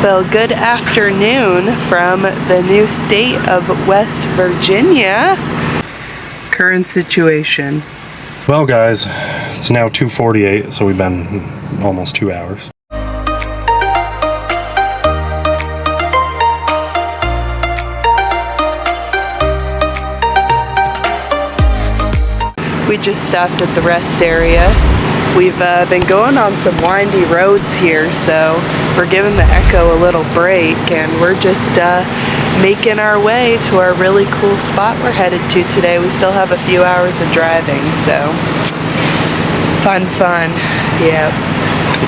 Well, good afternoon from the new state of West Virginia. Current situation. Well guys, it's now 2:48, so we've been almost 2 hours. We just stopped at the rest area. We've been going on some windy roads here, so we're giving the Ekko a little break, and we're just making our way to our really cool spot we're headed to today. We still have a few hours of driving, so fun. Yep.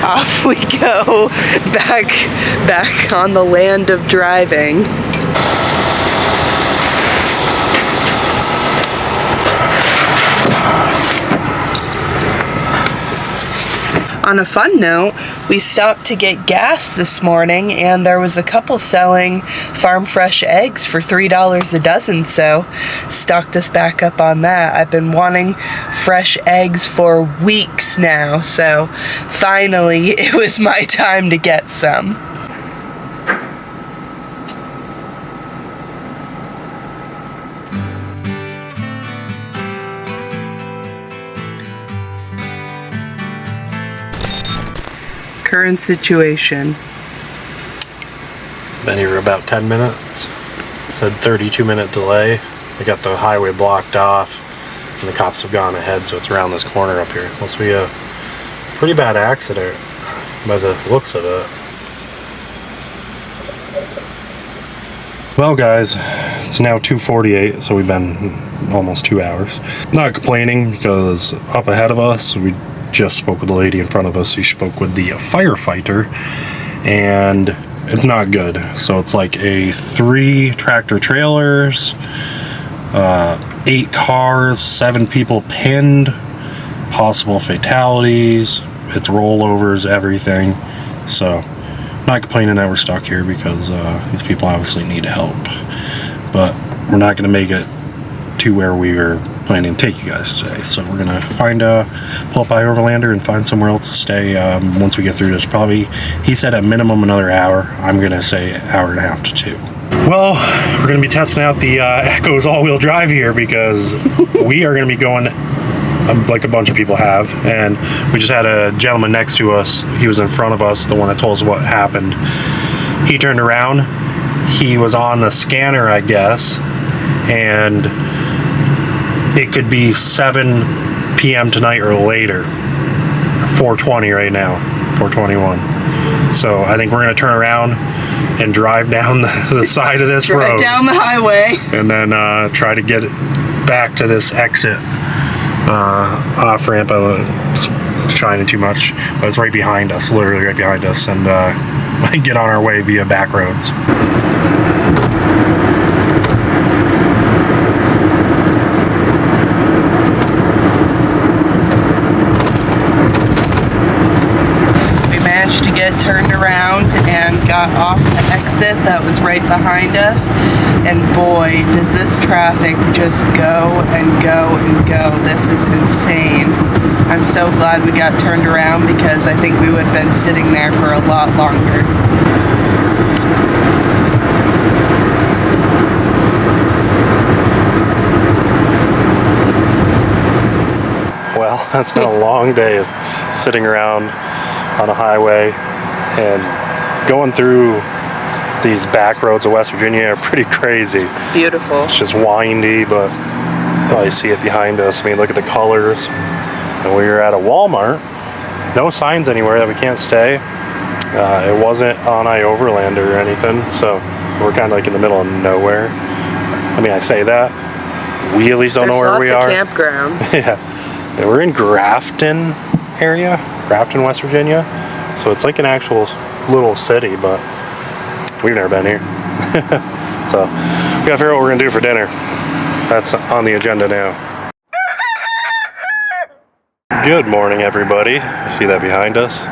Off we go, back on the land of driving. On a fun note, we stopped to get gas this morning, and there was a couple selling farm fresh eggs for $3 a dozen, so stocked us back up on that. I've been wanting fresh eggs for weeks now, so finally it was my time to get some. Current situation. Been here about 10 minutes. Said 32-minute delay. They got the highway blocked off, and the cops have gone ahead, so it's around this corner up here. Must be a pretty bad accident by the looks of it. Well guys, it's now 2:48, so we've been almost 2 hours. Not complaining, because up ahead of us, we just spoke with the lady in front of us. She spoke with the firefighter, and it's not good. So it's like 3 tractor trailers, 8 cars, 7 people pinned, possible fatalities, it's rollovers, everything. So not complaining that we're stuck here, because these people obviously need help, but we're not going to make it to where we were planning to take you guys today. So we're gonna pull up by Overlander and find somewhere else to stay once we get through this. Probably, he said at minimum another hour. I'm gonna say hour and a half to 2. Well, we're gonna be testing out the Ekko's all-wheel drive here, because we are gonna be going like a bunch of people have, and we just had a gentleman next to us. He was in front of us, the one that told us what happened. He turned around, he was on the scanner, I guess, and it could be 7 p.m. tonight or later. 4:20 right now, 4:21. So I think we're gonna turn around and drive down the side of this road. Drive down the highway. And then try to get it back to this exit off ramp. It's shining too much, but it's right behind us, literally right behind us, and get on our way via back roads. To get turned around and got off the exit that was right behind us, and boy, does this traffic just go and go and go. This is insane. I'm so glad we got turned around, because I think we would have been sitting there for a lot longer. Well, it's been a long day of sitting around on a highway, and going through these back roads of West Virginia are pretty crazy. It's beautiful. It's just windy, but you probably see it behind us. I mean, look at the colors. And we were at a Walmart. No signs anywhere that we can't stay. It wasn't on Overlander or anything, so we're kind of like in the middle of nowhere. I mean, I say that. We at least don't know where we are. There's lots of campgrounds. Yeah. And we're in Grafton area. Grafton, West Virginia, so it's like an actual little city, but we've never been here. So we gotta figure out what we're gonna do for dinner. That's on the agenda now. Good morning, everybody. You see that behind us?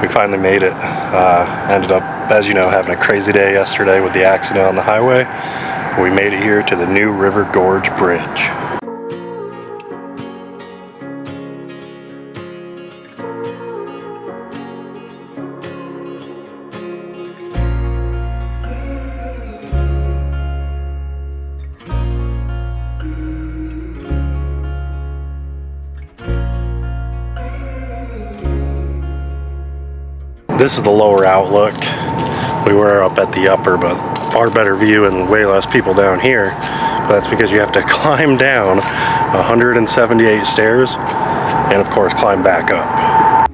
We finally made it. Ended up, as you know, having a crazy day yesterday with the accident on the highway. We made it here to the New River Gorge Bridge. This is the lower outlook. We were up at the upper, but far better view and way less people down here. But that's because you have to climb down 178 stairs and of course climb back up.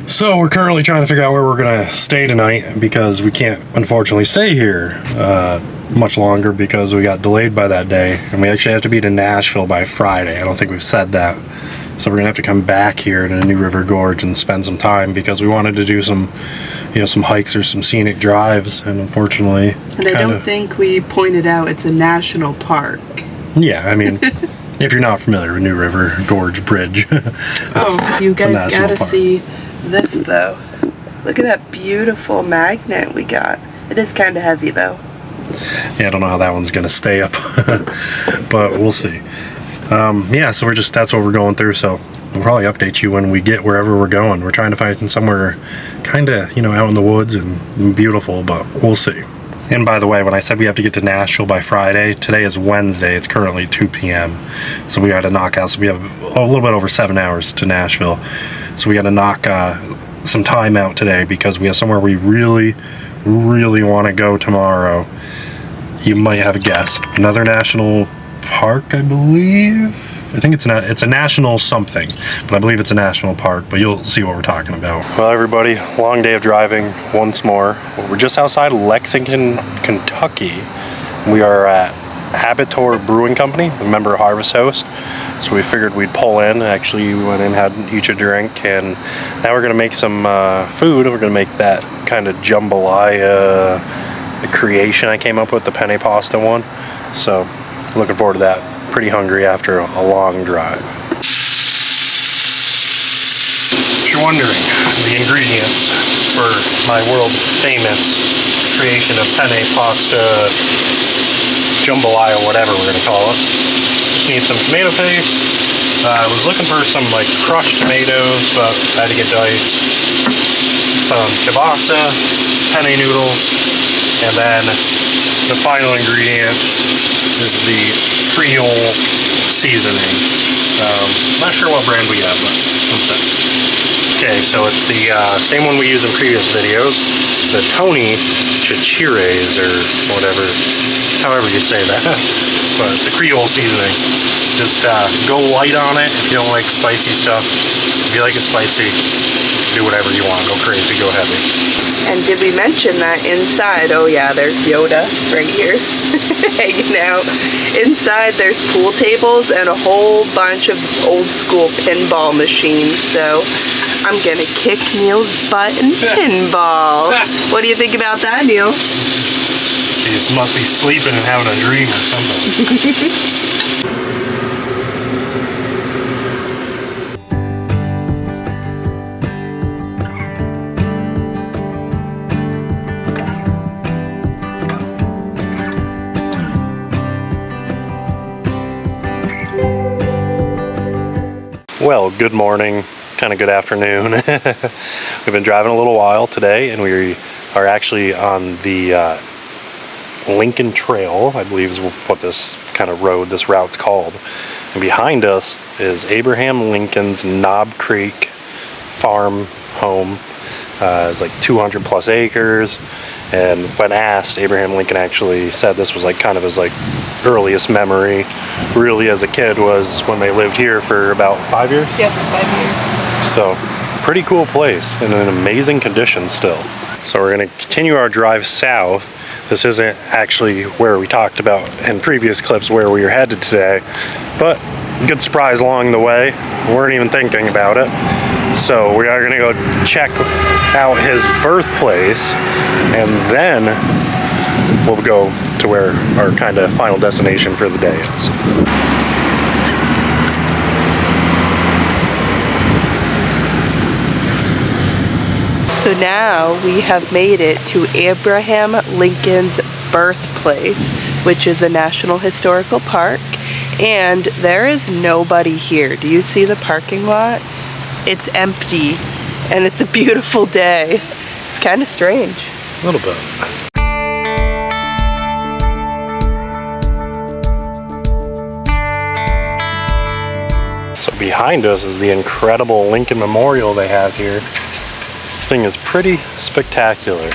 So we're currently trying to figure out where we're gonna stay tonight because we can't unfortunately stay here much longer because we got delayed by that day, and we actually have to be to Nashville by Friday. I don't think we've said that. So we're gonna have to come back here to New River Gorge and spend some time because we wanted to do some, you know, some hikes or some scenic drives, and unfortunately. And I don't think we pointed out it's a national park. Yeah, I mean, if you're not familiar with New River Gorge Bridge, oh, you guys gotta see this though. Look at that beautiful magnet we got. It is kind of heavy though. Yeah, I don't know how that one's gonna stay up, but we'll see. Yeah, so that's what we're going through, so we'll probably update you when we get wherever we're going. We're trying to find somewhere kind of, you know, out in the woods and beautiful, but we'll see. And by the way, when I said we have to get to Nashville by Friday, today is Wednesday. It's currently 2 p.m. So we got to knock out, so we have a little bit over 7 hours to Nashville. So we got to knock some time out today because we have somewhere we really, really want to go tomorrow. You might have a guess. Another national park, I believe. I think it's a national something, but I believe it's a national park, but you'll see what we're talking about. Well, everybody, long day of driving once more. We're just outside Lexington, Kentucky. We are at Habitor Brewing Company, a member Harvest Host. So we figured we'd pull in. Actually, we went in, had each a drink, and now we're gonna make some food. We're gonna make that kind of jambalaya creation I came up with, the penne pasta one. So looking forward to that. Pretty hungry after a long drive. If you're wondering, the ingredients for my world famous creation of penne pasta, jambalaya, whatever we're gonna call it. Just need some tomato paste. I was looking for some like crushed tomatoes, but I had to get diced. Some kielbasa, penne noodles, and then the final ingredient is the Creole seasoning. Not sure what brand we have, but one sec. Okay, so it's the same one we used in previous videos, the Tony Chichires or whatever, however you say that. But it's a Creole seasoning. Just go light on it if you don't like spicy stuff. If you like it spicy, do whatever you want. Go crazy, go heavy. And did we mention that inside, oh yeah, there's Yoda right here hanging out. Inside there's pool tables and a whole bunch of old school pinball machines. So I'm gonna kick Neil's butt in pinball. What do you think about that, Neil? He just must be sleeping and having a dream or something. Well, good morning, kind of good afternoon. We've been driving a little while today, and we are actually on the Lincoln Trail, I believe is what this kind of road, this route's called. And behind us is Abraham Lincoln's Knob Creek farm home. It's like 200 plus acres. And when asked, Abraham Lincoln actually said this was like kind of his like earliest memory, really as a kid, was when they lived here for about 5 years? Yeah, 5 years. So, pretty cool place and in amazing condition still. So we're gonna continue our drive south. This isn't actually where we talked about in previous clips where we were headed today, but good surprise along the way. We weren't even thinking about it. So we are gonna go check out his birthplace, and then we'll go to where our kind of final destination for the day is. So now we have made it to Abraham Lincoln's birthplace, which is a National Historical Park, and there is nobody here. Do you see the parking lot? It's empty, and it's a beautiful day. It's kind of strange. A little bit. Behind us is the incredible Lincoln Memorial they have here. Thing is pretty spectacular.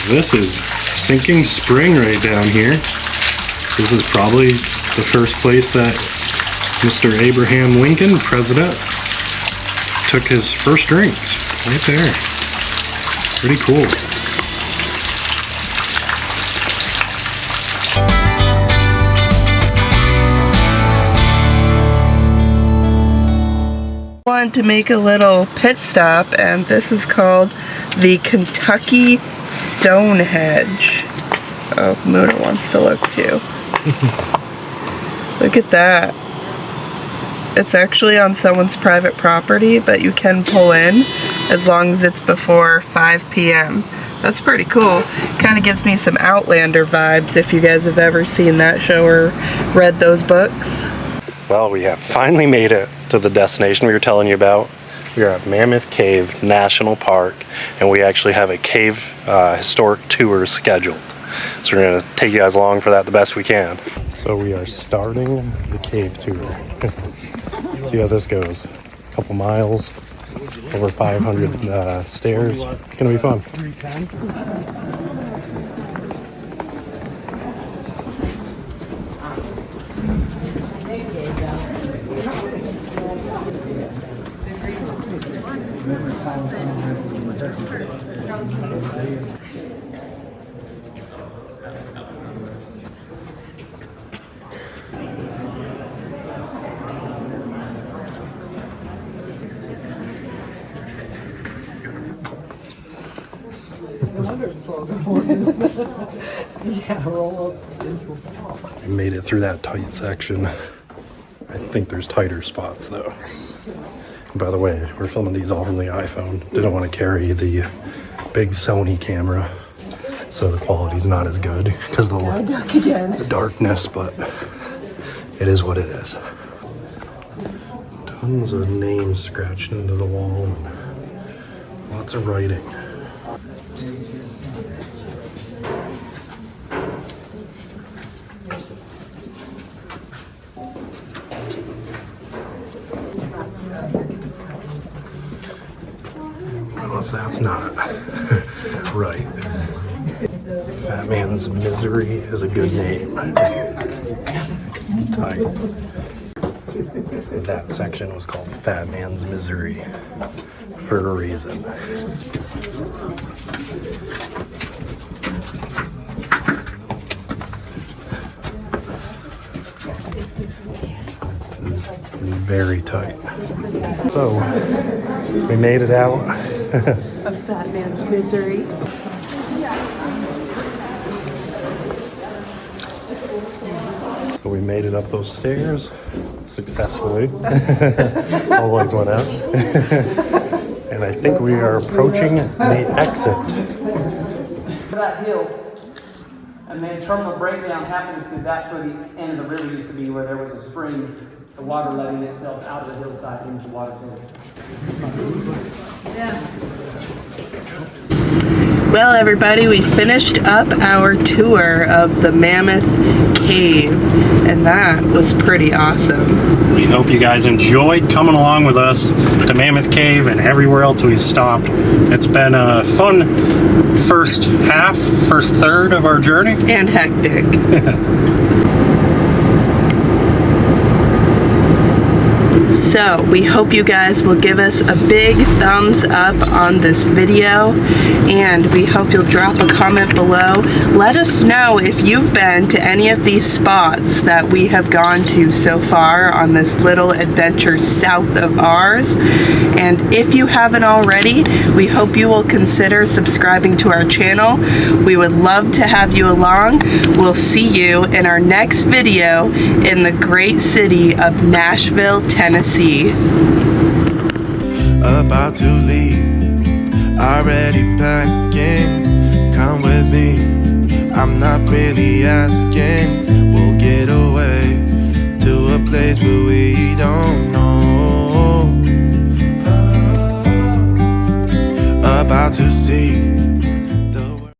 This is Sinking Spring right down here. This is probably the first place that Mr. Abraham Lincoln, president, took his first drinks. Right there. Pretty cool. To make a little pit stop, and this is called the Kentucky Stonehenge. Oh, Muna wants to look too. Look at that. It's actually on someone's private property, but you can pull in as long as it's before 5 p.m. That's pretty cool. Kind of gives me some Outlander vibes if you guys have ever seen that show or read those books. Well, we have finally made it to the destination we were telling you about. We are at Mammoth Cave National Park, and we actually have a cave historic tour scheduled. So we're going to take you guys along for that the best we can. So we are starting the cave tour. See how this goes. A couple miles, over 500 stairs. It's going to be fun. We made it through that tight section. I think there's tighter spots though. By the way, we're filming these all from the iPhone. Didn't want to carry the big Sony camera, so the quality's not as good because of the darkness, but it is what it is. Tons of names scratched into the wall, and lots of writing. That's not right. Fat Man's Misery is a good name. It's tight. That section was called Fat Man's Misery for a reason. This is very tight. So, we made it out. A Fat Man's Misery. So we made it up those stairs successfully. Always went out. And I think we are approaching the exit. That hill, and then terminal breakdown happens because that's where the end of the river used to be, where there was a spring, the water letting itself out of the hillside into the water table. Well, everybody, we finished up our tour of the Mammoth Cave, and that was pretty awesome. We hope you guys enjoyed coming along with us to Mammoth Cave and everywhere else we stopped. It's been a fun first third of our journey. And hectic. So, we hope you guys will give us a big thumbs up on this video, and we hope you'll drop a comment below. Let us know if you've been to any of these spots that we have gone to so far on this little adventure south of ours. And if you haven't already, we hope you will consider subscribing to our channel. We would love to have you along. We'll see you in our next video in the great city of Nashville, Tennessee. About to leave, already packing. come with me. I'm not really asking. We'll get away to a place where we don't know. About to see